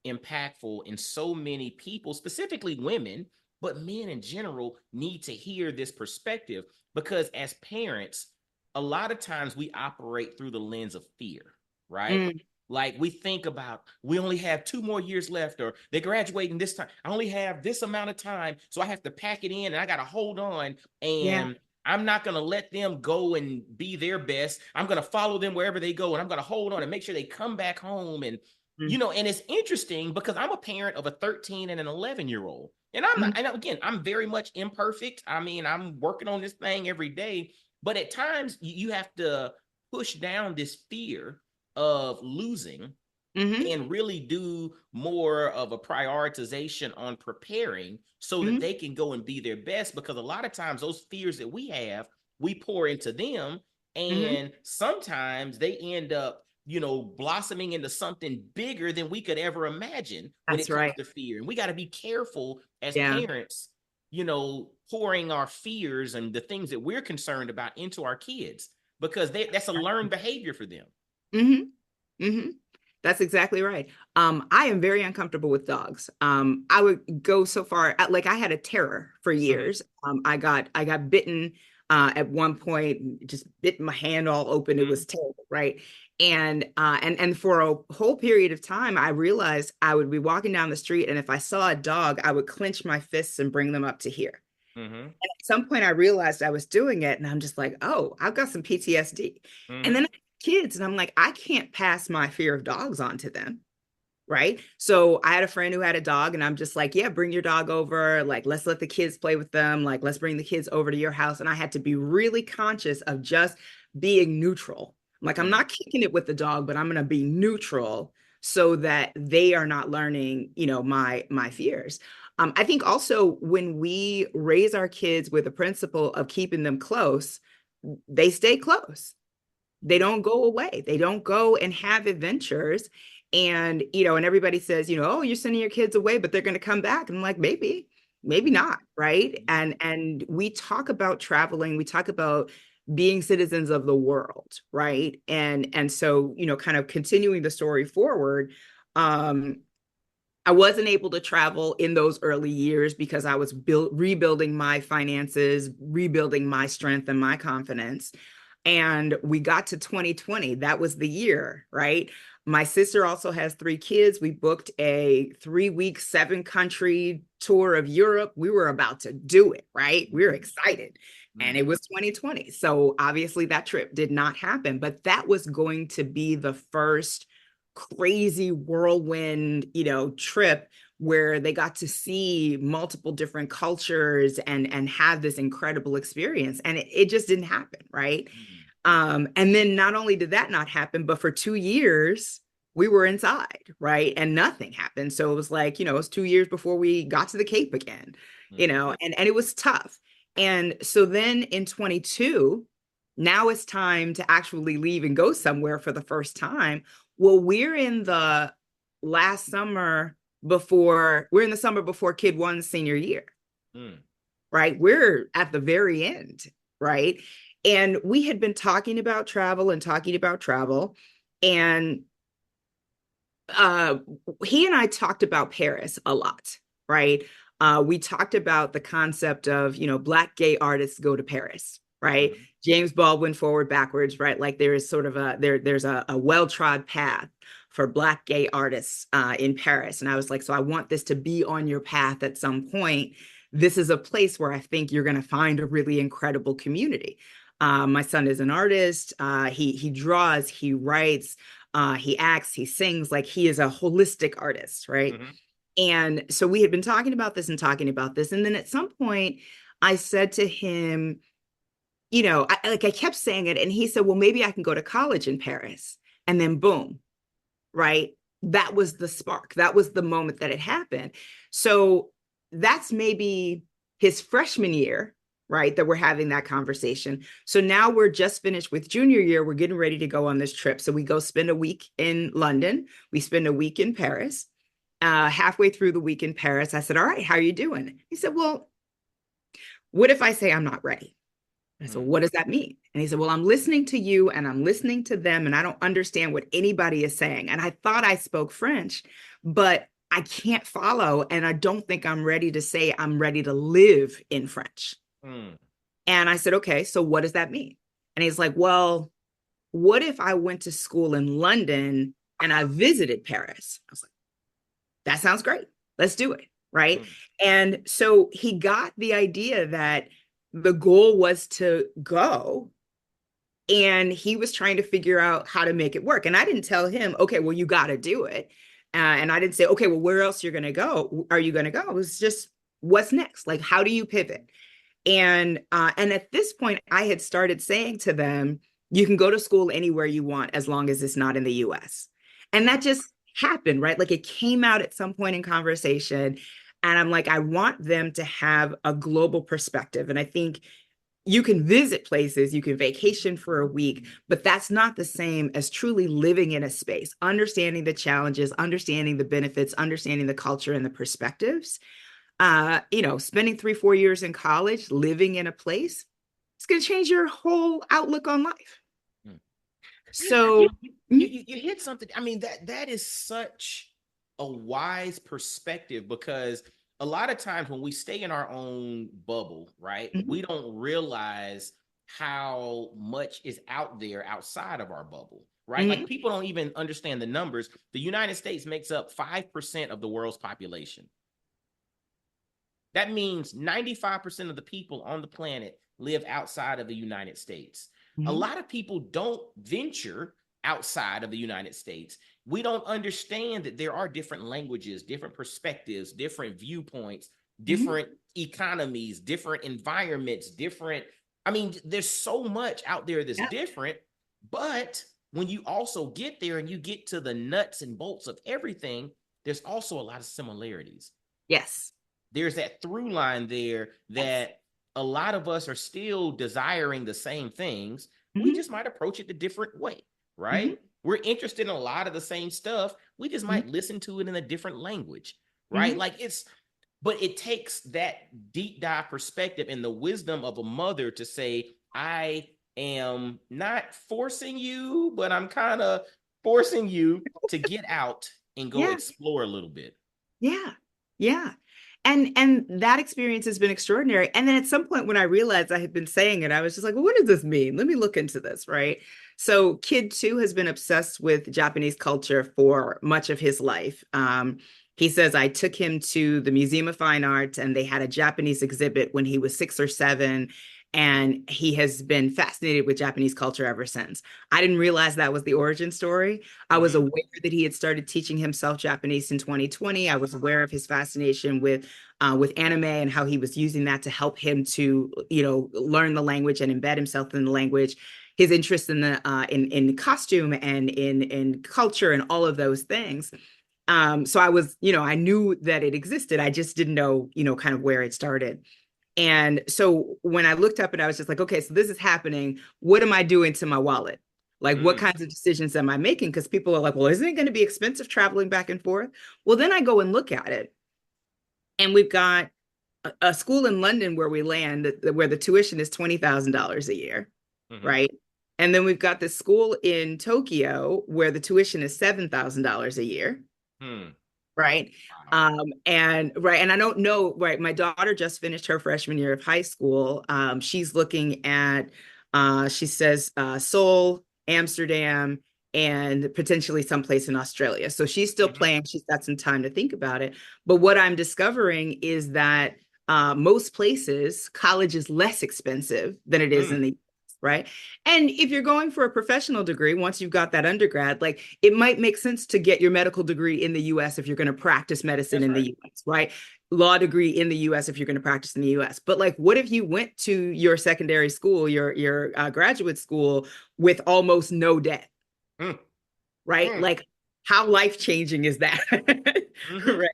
impactful, and so many people, specifically women, but men in general, need to hear this perspective, because as parents, a lot of times we operate through the lens of fear, right? Mm, Like we think about, we only have 2 more years left, or they're graduating this time. I only have this amount of time, so I have to pack it in, and I got to hold on. yeah. And I'm not going to let them go and be their best. I'm going to follow them wherever they go, and I'm going to hold on and make sure they come back home. And Mm, and it's interesting because I'm a parent of a 13 and an 11-year-old. And I'm mm, not, and again, I'm very much imperfect. I mean, I'm working on this thing every day, but at times you have to push down this fear of losing mm, and really do more of a prioritization on preparing so that mm, they can go and be their best. Because a lot of times those fears that we have, we pour into them, mm. and sometimes they end up blossoming into something bigger than we could ever imagine when That's it comes right. to fear. And we got to be careful as Yeah. parents, pouring our fears and the things that we're concerned about into our kids, because that's a learned behavior for them. Hmm. Hmm. That's exactly right. I am very uncomfortable with dogs. I would go so far, like I had a terror for Mm-hmm, years. I got bitten at one point, just bit my hand all open. It mm-hmm, was terrible, right? And for a whole period of time, I realized I would be walking down the street, and if I saw a dog, I would clench my fists and bring them up to here. mm-hmm, At some point I realized I was doing it, and I'm just like, oh, I've got some PTSD. And then mm-hmm. I have kids, and I'm like, I can't pass my fear of dogs on to them. Right. So I had a friend who had a dog, and I'm just like, yeah, bring your dog over. Like, let's let the kids play with them. Like, let's bring the kids over to your house. And I had to be really conscious of just being neutral. Like, I'm Mm, not kicking it with the dog, but I'm going to be neutral so that they are not learning, my fears. I think also when we raise our kids with the principle of keeping them close, they stay close. They don't go away. They don't go and have adventures. And everybody says, oh, you're sending your kids away, but they're going to come back. And I'm like, maybe mm, not. Right. mm, And we talk about traveling, we talk about being citizens of the world. Right. And so, kind of continuing the story forward, um, I wasn't able to travel in those early years because I was rebuilding my finances, rebuilding my strength and my confidence. And we got to 2020. That was the year, right? My sister also has 3 kids. We booked a 3-week, 7-country tour of Europe. We were about to do it, right? We were excited. And mm, it was 2020. So obviously that trip did not happen, but that was going to be the first crazy whirlwind, trip where they got to see multiple different cultures and have this incredible experience. And it just didn't happen, right? mm, And then not only did that not happen, but for 2 years we were inside, right? And nothing happened. So it was like, it was 2 years before we got to the Cape again, mm, and it was tough. And so then in 22, now it's time to actually leave and go somewhere for the first time. Well, we're in the last summer we're in the summer before kid one's senior year, Mm. right? We're at the very end, right? And we had been talking about travel and talking about travel. And uh, he and I talked about Paris a lot, right? We talked about the concept of, Black gay artists go to Paris, right? Mhm. James Baldwin forward, backwards, right? Like there is sort of there's a well-trod path for Black gay artists in Paris. And I was like, so I want this to be on your path at some point. This is a place where I think you're going to find a really incredible community. My son is an artist. He draws, he writes, he acts, he sings, like he is a holistic artist, right? Mhm. And so we had been talking about this and talking about this. And then at some point, I said to him, I kept saying it. And he said, well, maybe I can go to college in Paris. And then boom, right? That was the spark. That was the moment that it happened. So that's maybe his freshman year, right? That we're having that conversation. So now we're just finished with junior year. We're getting ready to go on this trip. So we go spend a week in London. We spend a week in Paris. Halfway through the week in Paris, I said, all right, how are you doing? He said, well, what if I say I'm not ready? I said, well, Mm. what does that mean? And he said, well, I'm listening to you and I'm listening to them and I don't understand what anybody is saying. And I thought I spoke French, but I can't follow. And I don't think I'm ready to say I'm ready to live in French. Mm. And I said, okay, so what does that mean? And he's like, well, what if I went to school in London and I visited Paris? I was like, that sounds great. Let's do it. Right. Mm. And so he got the idea that the goal was to go, and he was trying to figure out how to make it work. And I didn't tell him, okay, well, you got to do it. And I didn't say, okay, well, where else you're going to go? Are you going to go? It was just, what's next? Like, how do you pivot? And at this point, I had started saying to them, you can go to school anywhere you want as long as it's not in the US. And that just happened, right? Like it came out at some point in conversation. And I'm like, I want them to have a global perspective. And I think you can visit places, you can vacation for a week, but that's not the same as truly living in a space, understanding the challenges, understanding the benefits, understanding the culture and the perspectives. Spending 3, 4 years in college, living in a place, it's going to change your whole outlook on life. Mm. You, So, you, mm-hmm, you hit something. I mean, that is such a wise perspective, because a lot of times when we stay in our own bubble, right, mm-hmm, we don't realize how much is out there outside of our bubble, right? mm-hmm, Like people don't even understand the numbers. The United States makes up 5% of the world's population. That means 95% of the people on the planet live outside of the United States. A mm-hmm, lot of people don't venture outside of the United States. We don't understand that there are different languages, different perspectives, different viewpoints, mm-hmm. different economies, different environments, different. I mean, there's so much out there that's Yeah. different. But when you also get there and you get to the nuts and bolts of everything, there's also a lot of similarities. Yes. There's that through line there Yes. that a lot of us are still desiring the same things. We Mm-hmm, just might approach it a different way, mm-hmm, right? We're interested in a lot of the same stuff. We just mm-hmm, might listen to it in a different language, right? mm-hmm. Like but it takes that deep dive perspective and the wisdom of a mother to say, I am not forcing you, but I'm kind of forcing you to get out and go Yeah. explore a little bit. Yeah. Yeah. And that experience has been extraordinary. And then at some point when I realized I had been saying it, I was just like, well, what does this mean? Let me look into this, right? So kid two has been obsessed with Japanese culture for much of his life. He says I took him to the Museum of Fine Arts and they had a Japanese exhibit when he was 6 or 7. And he has been fascinated with Japanese culture ever since. I didn't realize that was the origin story. I was Mm-hmm. aware that he had started teaching himself Japanese in 2020. I was aware of his fascination with anime and how he was using that to help him to, learn the language and embed himself in the language. His interest in the in costume and in culture and all of those things. So I was, I knew that it existed. I just didn't know, kind of where it started. And so when I looked up and I was just like, okay, so this is happening. What am I doing to my wallet? Like, what Mm, kinds of decisions am I making? Because people are like, well, isn't it going to be expensive traveling back and forth? Well, then I go and look at it, and we've got a school in London where we land, where the tuition is $20,000 a year, hmm right? And then we've got this school in Tokyo where the tuition is $7,000 a year, hmm. right? Wow. And I don't know, right? My daughter just finished her freshman year of high school. She's looking at, she says, Seoul, Amsterdam, and potentially someplace in Australia. So she's still Hmm. playing. She's got some time to think about it. But what I'm discovering is that most places, college is less expensive than it is in Mm, the US, right? And if you're going for a professional degree, once you've got that undergrad, like it might make sense to get your medical degree in the US if you're going to practice medicine that's in right. the US, right? Law degree in the US if you're going to practice in the US. But like, what if you went to your secondary school, your graduate school with almost no debt, Mm, right? mm, Like, how life changing is that? hmm. Right.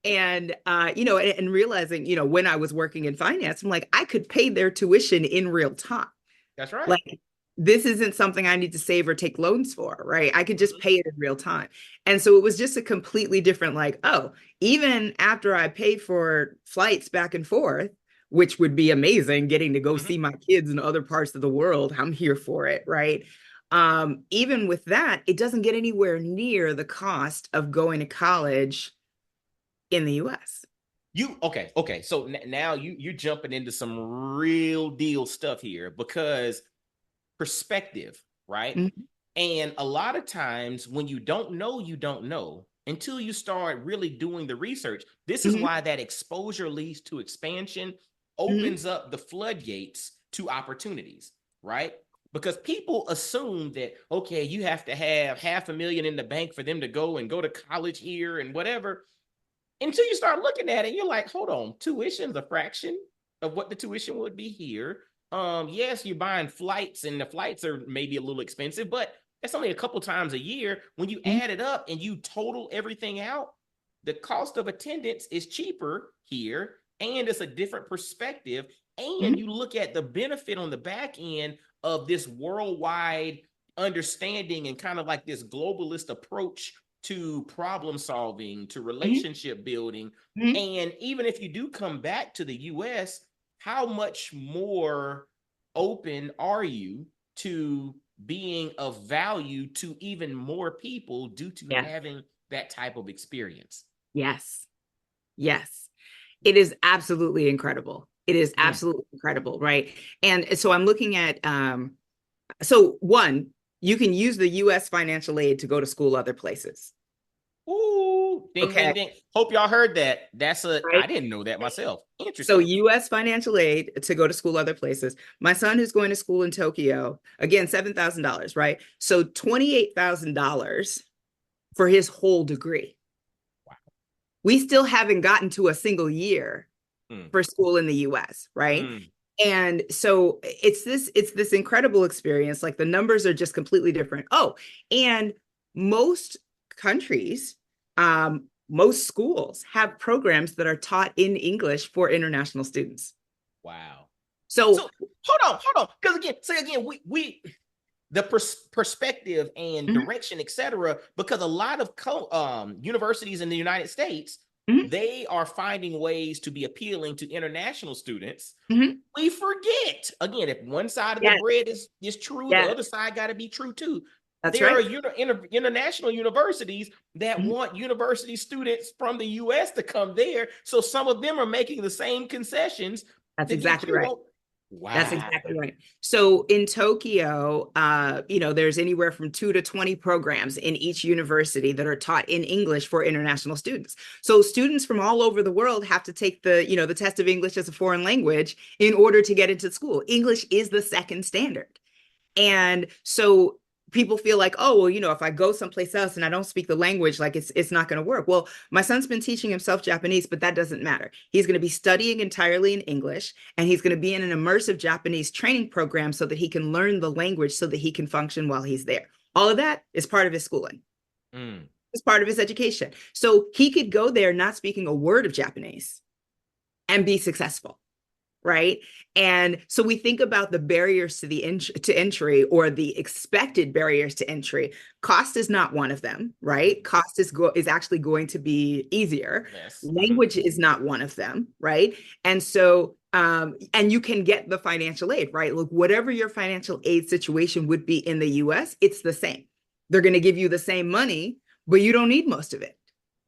And and realizing, when I was working in finance, I'm like, I could pay their tuition in real time. That's right. Like, this isn't something I need to save or take loans for, right? I could just Hmm. pay it in real time. And so it was just a completely different, like, oh, even after I pay for flights back and forth, which would be amazing, getting to go Hmm. see my kids in other parts of the world, I'm here for it, right? Even with that, it doesn't get anywhere near the cost of going to college in the US. You okay? So now you're jumping into some real deal stuff here because perspective, right? Mhm, And a lot of times when you don't know until you start really doing the research. This is mhm, why that exposure leads to expansion, mhm, opens up the floodgates to opportunities, right? Because people assume that, okay, you have to have 500,000 in the bank for them to go to college here and whatever. Until you start looking at it, you're like, hold on, tuition's a fraction of what the tuition would be here. Yes, you're buying flights, and the flights are maybe a little expensive, but that's only a couple times a year. When you mhm, add it up and you total everything out, the cost of attendance is cheaper here, and it's a different perspective. And mhm. you look at the benefit on the back end of this worldwide understanding and kind of like this globalist approach to problem solving, to Mhm, relationship building. mhm. And even if you do come back to the US, how much more open are you to being of value to even more people due to Yes, having that type of experience? yes, yes. It is absolutely incredible. It is Mm. absolutely incredible, right? And so I'm looking at so one, you can use the US financial aid to go to school other places. Ooh, ding, ding, Okay. ding. Hope y'all heard that. I Right. didn't know that myself. So Interesting. US financial aid to go to school other places. My son who's going to school in Tokyo, again, $7,000, right? So $28,000 for his whole degree. Wow. We still haven't gotten to a single year Mm, for school in the US, right? mm, And so it's this incredible experience. Like, the numbers are just completely different. Oh, and most countries, most schools have programs that are taught in English for international students. wow. So, So hold on, because again, say again, we the perspective and mhm, direction, etc. Because a lot of universities in the United States, mhm, they are finding ways to be appealing to international students. mhm. We forget again, if one side of the Yes, bread is true, the yes, other side got to be true too. that's There are right. international universities that Mhm. want university students from the U.S. to come there, so some of them are making the same concessions That's to get exactly you right. on. That's Wow. exactly right. So in Tokyo, there's anywhere from 2 to 20 programs in each university that are taught in English for international students. So students from all over the world have to take the test of English as a foreign language in order to get into school. English is the second standard. And so people feel like, oh, well, if I go someplace else and I don't speak the language, like it's not going to work. Well, my son's been teaching himself Japanese, but that doesn't matter. He's going to be studying entirely in English, and he's going to be in an immersive Japanese training program so that he can learn the language so that he can function while he's there. All of that is part of his schooling. Mm. It's part of his education. So he could go there not speaking a word of Japanese and be successful. right? And so we think about the barriers to to entry, or the expected barriers to entry. Cost is not one of them, right? Cost is actually going to be easier. Yes. Mm-hmm. Language is not one of them, right? And so and you can get the financial aid, right? Look, whatever your financial aid situation would be in the US, it's the same. They're going to give you the same money, but you don't need most of it,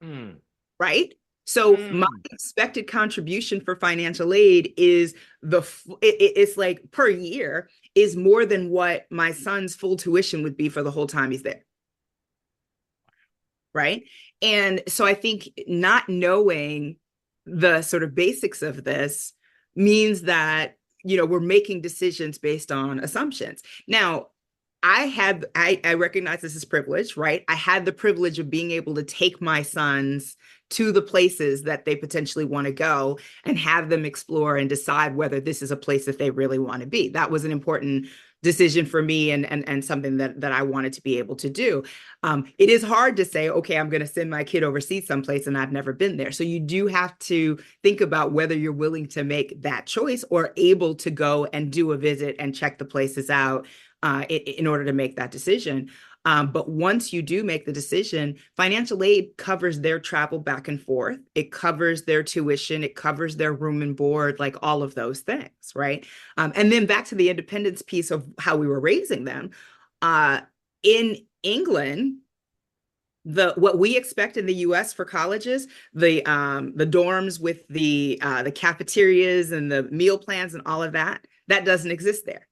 Mm. right? So my Mm. expected contribution for financial aid is it's like per year is more than what my son's full tuition would be for the whole time he's there, right? And so I think not knowing the sort of basics of this means that, we're making decisions based on assumptions. Now, I recognize this as privilege, right? I had the privilege of being able to take my sons to the places that they potentially want to go and have them explore and decide whether this is a place that they really want to be. That was an important decision for me, and something that I wanted to be able to do. It is hard to say, okay, I'm going to send my kid overseas someplace and I've never been there. So you do have to think about whether you're willing to make that choice or able to go and do a visit and check the places out in order to make that decision. But once you do make the decision, financial aid covers their travel back and forth. It covers their tuition. It covers their room and board, like all of those things, right? And then back to the independence piece of how we were raising them. In England, what we expect in the U.S. for colleges, the dorms with the cafeterias and the meal plans and all of that, that doesn't exist there.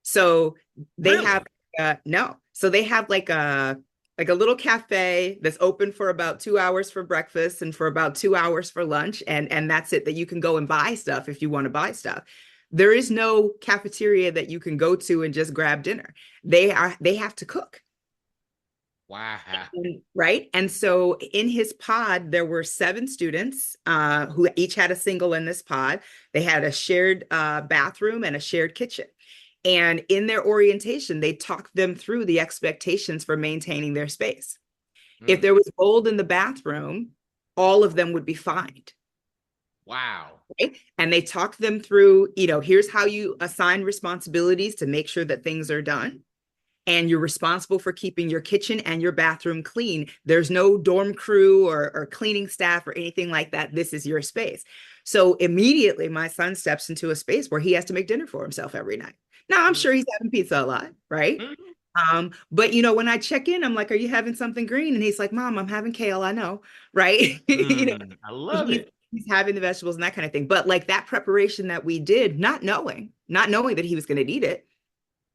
So they have Really? no. So they have like a little cafe that's open for about 2 hours for breakfast and for about 2 hours for lunch, and that's it. That you can go and buy stuff if you want to buy stuff. There is no cafeteria that you can go to and just grab dinner. They have to cook. Wow. Right. And so in his pod, there were 7 students who each had a single in this pod. They had a shared bathroom and a shared kitchen. And in their orientation, they talked them through the expectations for maintaining their space. If Mm. there was mold in the bathroom, all of them would be fined. Wow. Right? And they talked them through, here's how you assign responsibilities to make sure that things are done. And you're responsible for keeping your kitchen and your bathroom clean. There's no dorm crew or cleaning staff or anything like that. This is your space. So immediately my son steps into a space where he has to make dinner for himself every night. Now I'm Mm. sure he's having pizza a lot, right? Mm. But when I check in, I'm like, "Are you having something green?" And he's like, "Mom, I'm having kale." I know, right? Mm. I love he's it. he's having the vegetables and that kind of thing. But like that preparation that we did, not knowing that he was going to eat it,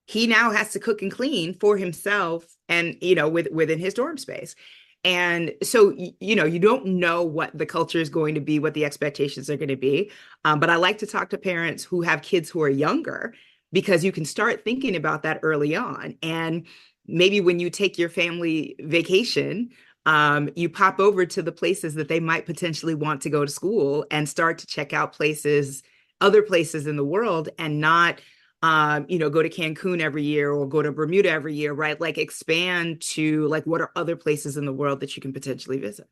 he now has to cook and clean for himself and within his dorm space. And so you don't know what the culture is going to be, what the expectations are going to be. But I like to talk to parents who have kids who are younger, because you can start thinking about that early on. And maybe when you take your family vacation, you pop over to the places that they might potentially want to go to school and start to check out other places in the world, and not go to Cancun every year or go to Bermuda every year, right? Like expand to like what are other places in the world that you can potentially visit.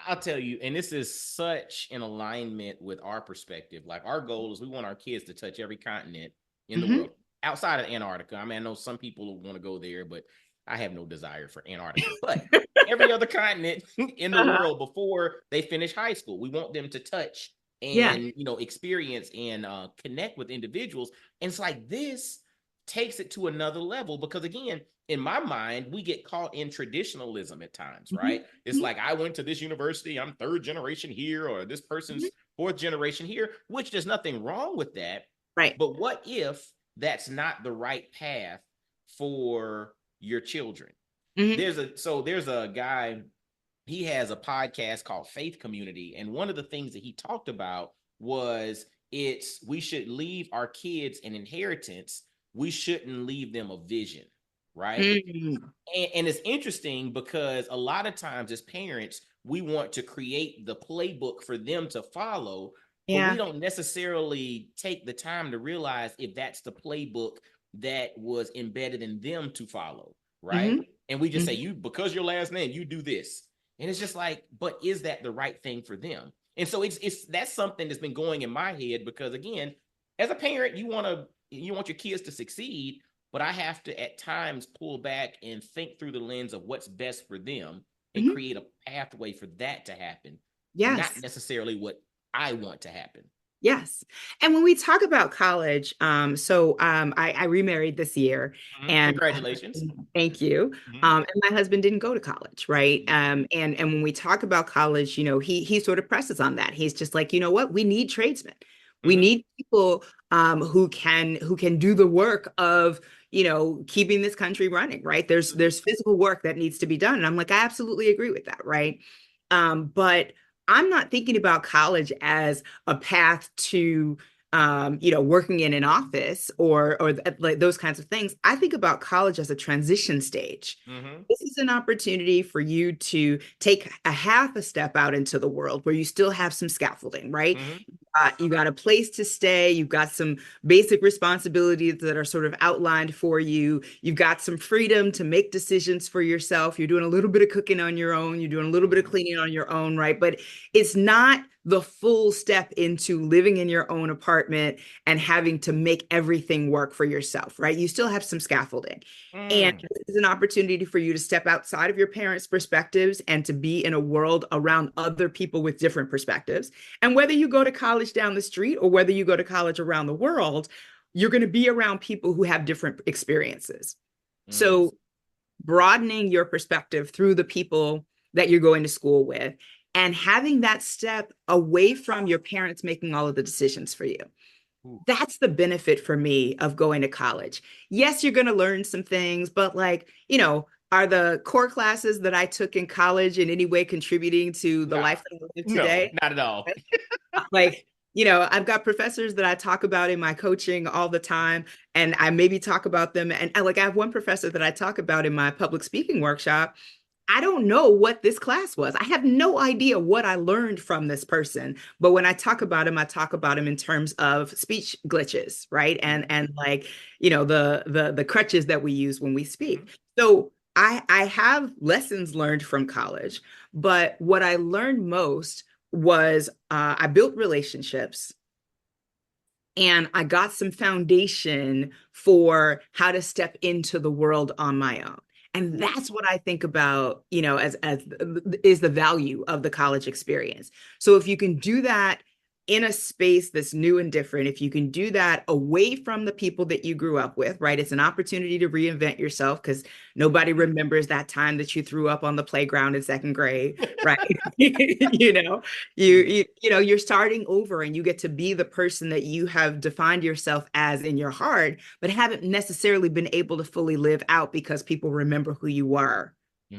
I'll tell you, and this is such in alignment with our perspective. Like our goal is we want our kids to touch every continent in the Hmm. world outside of Antarctica. I mean, I know some people want to go there, but I have no desire for Antarctica. But every other continent in the Uh-huh. world before they finish high school, we want them to touch Yeah. and experience and connect with individuals. And it's like this takes it to another level because again, in my mind, we get caught in traditionalism at times, right? It's Hmm. like I went to this university, I'm third generation here, or this person's Hmm. fourth generation here, which there's nothing wrong with that. Right. But what if that's not the right path for your children? Hmm. There's a guy, he has a podcast called Faith Community, and one of the things that he talked about was it's we should leave our kids an inheritance. We shouldn't leave them a vision, right? Hmm. And it's interesting because a lot of times as parents, we want to create the playbook for them to follow, but we Yeah. don't necessarily take the time to realize if that's the playbook that was embedded in them to follow, right? Hmm. And we just say, Hmm. you, because your last name, you do this. And it's just like, but is that the right thing for them? And so it's that's something that's been going in my head because again, as a parent, you want your kids to succeed, but I have to at times pull back and think through the lens of what's best for them and Mhm. create a pathway for that to happen, not Yes. necessarily what I want to happen. Yes. And when we talk about college, I remarried this year, and my Congratulations. husband, thank you. Mm-hmm. And my husband didn't go to college, right? Mm-hmm. And when we talk about college, he sort of presses on that. He's just like, you know what? We need tradesmen. We Mm-hmm. need people who can do the work of keeping this country running, right? Mm-hmm. There's physical work that needs to be done. And I'm like, I absolutely agree with that, right? But I'm not thinking about college as a path to working in an office or like those kinds of things. I think about college as a transition stage. Mm-hmm. This is an opportunity for you to take a half a step out into the world where you still have some scaffolding, right? Mm-hmm. You got a place to stay. You've got some basic responsibilities that are sort of outlined for you. You've got some freedom to make decisions for yourself. You're doing a little bit of cooking on your own. You're doing a little bit of Mm-hmm. cleaning on your own, right? But it's not the full step into living in your own apartment and having to make everything work for yourself, right? You still have some scaffolding. And Mm. this is an opportunity for you to step outside of your parents' perspectives and to be in a world around other people with different perspectives. And whether you go to college down the street or whether you go to college around the world, you're going to be around people who have different experiences. Mm. So, broadening your perspective through the people that you're going to school with and having that step away from your parents making all of the decisions for you. Ooh. That's the benefit for me of going to college. Yes, you're going to learn some things, but are the core classes that I took in college in any way contributing to the Nah, life that I live no, today? not at all. Like, I've got professors that I talk about in my coaching all the time, and I maybe talk about them. And I have one professor that I talk about in my public speaking workshop. I don't know what this class was. I have no idea what I learned from this person. But when I talk about him in terms of speech glitches, right? And like, the crutches that we use when we Mm-hmm. speak. So I have lessons learned from college, but what I learned most was I built relationships and I got some foundation for how to step into the world on my own. And Ooh. that's what I think about, as is the value of the college experience. So if you can do that in a space that's new and different, if you can do that away from the people that you grew up with, right? It's an opportunity to reinvent yourself because nobody remembers that time that you threw up on the playground in second grade, right? you know, Mm. you're starting over and you get to be the person that you have defined yourself as in your heart, but haven't necessarily been able to fully live out because people remember who you were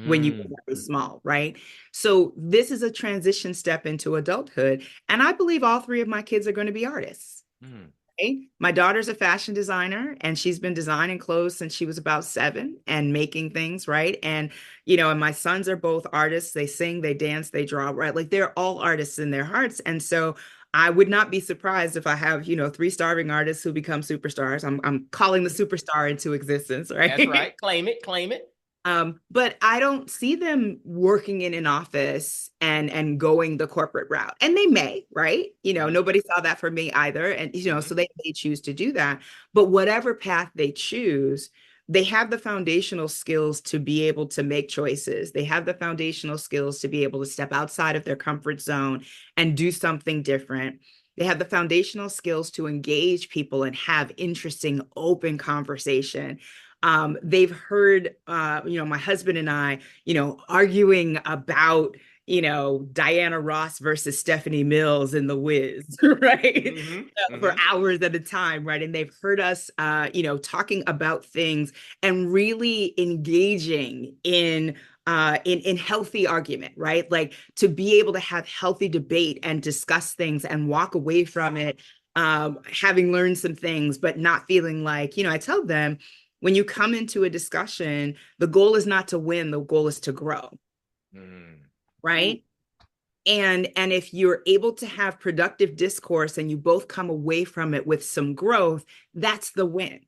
when you were Mm. very small, right? So this is a transition step into adulthood, and I believe all three of my kids are going to be artists. Mm. Okay? My daughter's a fashion designer and she's been designing clothes since she was about 7 and making things, right? And my sons are both artists. They sing, they dance, they draw, right? Like they're all artists in their hearts. And so I would not be surprised if I have, three starving artists who become superstars. I'm calling the superstar into existence, That's right? right. Claim it. Claim it. But I don't see them working in an office and going the corporate route. And they may, right? Mm-hmm. Nobody saw that for me either. And Mm-hmm. so they may choose to do that. But whatever path they choose, they have the foundational skills to be able to make choices. They have the foundational skills to be able to step outside of their comfort zone and do something different. They have the foundational skills to engage people and have interesting, open conversation. They've heard, my husband and I, arguing about, Diana Ross versus Stephanie Mills in The Wiz, right? Mm-hmm. For Mm-hmm. hours at a time, right? And they've heard us, talking about things and really engaging in healthy argument, right? Like to be able to have healthy debate and discuss things and walk away from it, having learned some things, but not feeling like, I tell them, when you come into a discussion, the goal is not to win, the goal is to grow, Mm. Ooh. right? And if you're able to have productive discourse and you both come away from it with some growth, that's the win.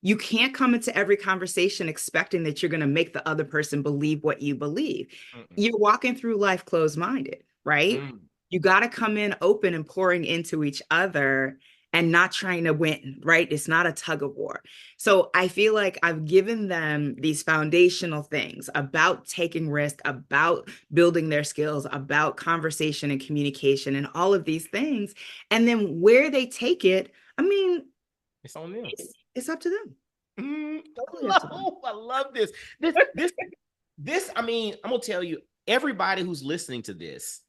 You can't come into every conversation expecting that you're going to make the other person believe what you believe. Mm-mm. You're walking through life closed-minded, right? Mm. you got to come in open and pouring into each other and not trying to win, right? It's not a tug of war. So I feel like I've given them these foundational things about taking risk, about building their skills, about conversation and communication and all of these things. And then where they take it, I mean, It's on them. it's up to them. Totally up to them. I love this. This. I mean, I'm gonna tell you, everybody who's listening to this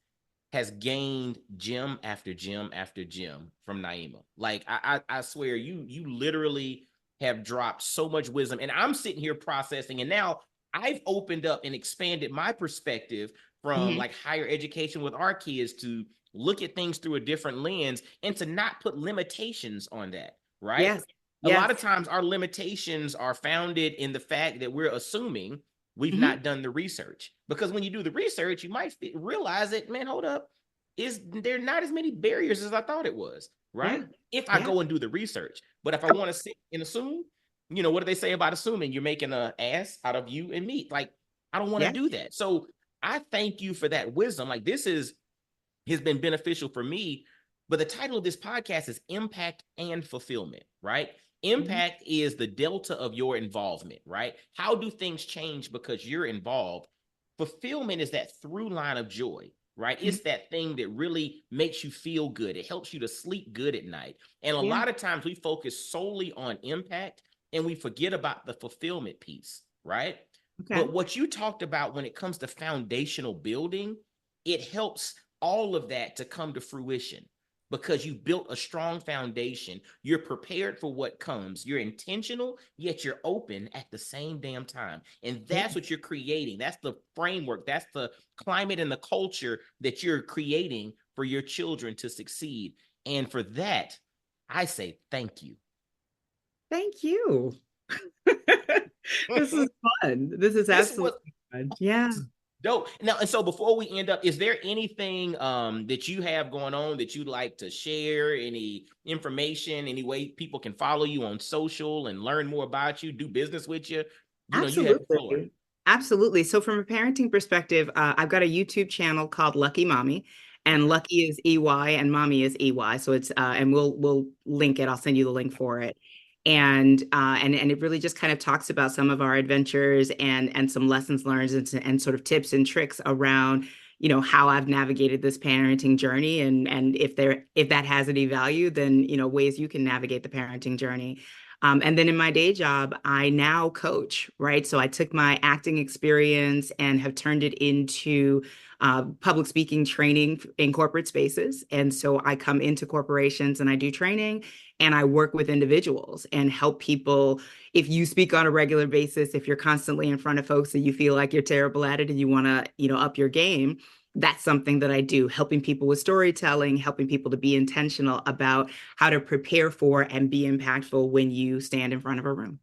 has gained gem after gem after gem from Naeemah. Like I swear, you literally have dropped so much wisdom, and I'm sitting here processing, and now I've opened up and expanded my perspective from Mhm. like higher education with our kids to look at things through a different lens and to not put limitations on that, right? Yes. A lot Yes. of times our limitations are founded in the fact that we're assuming we've Mhm. not done the research. Because when you do the research, you might realize that, man, hold up, is there not as many barriers as I thought it was, Yeah. right? If I Yeah. go and do the research. But if I want to sit and assume, what do they say about assuming? You're making an ass out of you and me. Like, I don't want to Yeah. do that. So I thank you for that wisdom. Like, this has been beneficial for me. But the title of this podcast is Impact and Fulfillment, right? Mhm. Impact is the delta of your involvement, right? How do things change because you're involved? Fulfillment is that through line of joy, right? Mhm. It's that thing that really makes you feel good. It helps you to sleep good at night. And a Yeah. lot of times we focus solely on impact and we forget about the fulfillment piece, right? Okay. But what you talked about when it comes to foundational building, it helps all of that to come to fruition because you built a strong foundation. You're prepared for what comes. You're intentional, yet you're open at the same damn time. And Yeah. that's what you're creating. That's the framework. That's the climate and the culture that you're creating for your children to succeed. And for that, I say thank you. Thank you. This is fun. This is This was absolutely fun. Yeah. dope. Now, and so before we end up, is there anything that you have going on that you'd like to share? Any information, any way people can follow you on social and learn more about you, do business with you? You have the floor. Absolutely. Absolutely. So from a parenting perspective, I've got a YouTube channel called Lucky Mommy, and Okay. Lucky is EY and Mommy is EY. So it's and we'll link it. I'll send you the link for it. And it really just kind of talks about some of our adventures and some lessons learned and sort of tips and tricks around, how I've navigated this parenting journey and if that has any value, then, ways you can navigate the parenting journey. And then in my day job, I now coach, right? So I took my acting experience and have turned it into public speaking training in corporate spaces. And so I come into corporations and I do training and I work with individuals and help people. If you speak on a regular basis, if you're constantly in front of folks and you feel like you're terrible at it and you want to, up your game, that's something that I do, helping people with storytelling, helping people to be intentional about how to prepare for and be impactful when you stand in front of a room.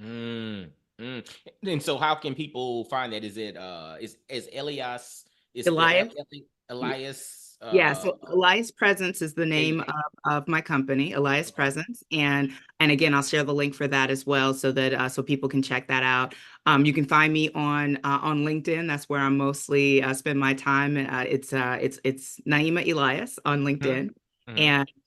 Mm, mm. And so how can people find that? Is it is Elias is spelled Elias? Elias Yeah, so Elias Presence is the name A of my company, Elias okay. Presence, and again, I'll share the link for that as well, so that so people can check that out. You can find me on LinkedIn. That's where I'm mostly spend my time. It's Naeemah Elias on Mhm, LinkedIn, mhm.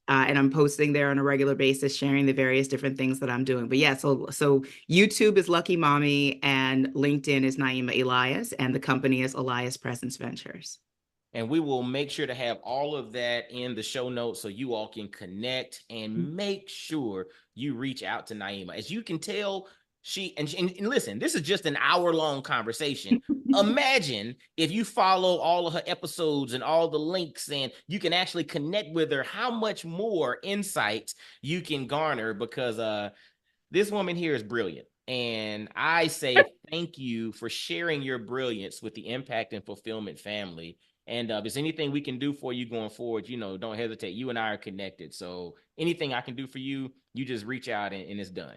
and I'm posting there on a regular basis, sharing the various different things that I'm doing. But yeah, so YouTube is Lucky Mommy, and LinkedIn is Naeemah Elias, and the company is Elias Presence Ventures. And we will make sure to have all of that in the show notes so you all can connect and make sure you reach out to Naeemah. As you can tell, and listen, this is just an hour-long conversation. Imagine if you follow all of her episodes and all the links and you can actually connect with her, how much more insight you can garner because this woman here is brilliant. And I say thank you for sharing your brilliance with the Impact and Fulfillment family. And if there's anything we can do for you going forward, don't hesitate. You and I are connected. So anything I can do for you, you just reach out and it's done.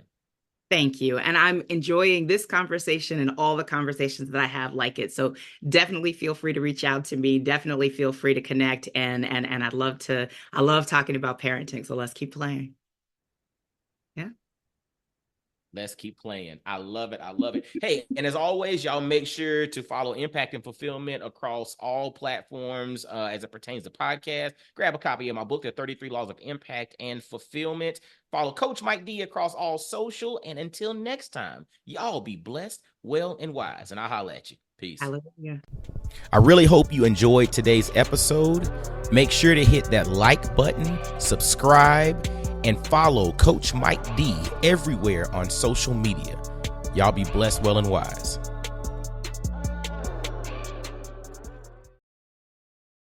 Thank you. And I'm enjoying this conversation and all the conversations that I have like it. So definitely feel free to reach out to me. Definitely feel free to connect. And I love talking about parenting. So let's keep playing. Yeah. Let's keep playing. I love it. I love it. Hey, and as always, y'all make sure to follow Impact and Fulfillment across all platforms as it pertains to podcasts. Grab a copy of my book, The 33 Laws of Impact and Fulfillment. Follow Coach Mike D across all social. And until next time, y'all be blessed, well, and wise. And I'll holler at you. Peace. Hallelujah. I really hope you enjoyed today's episode. Make sure to hit that like button, subscribe, and follow Coach Mike D everywhere on social media. Y'all be blessed, well, and wise.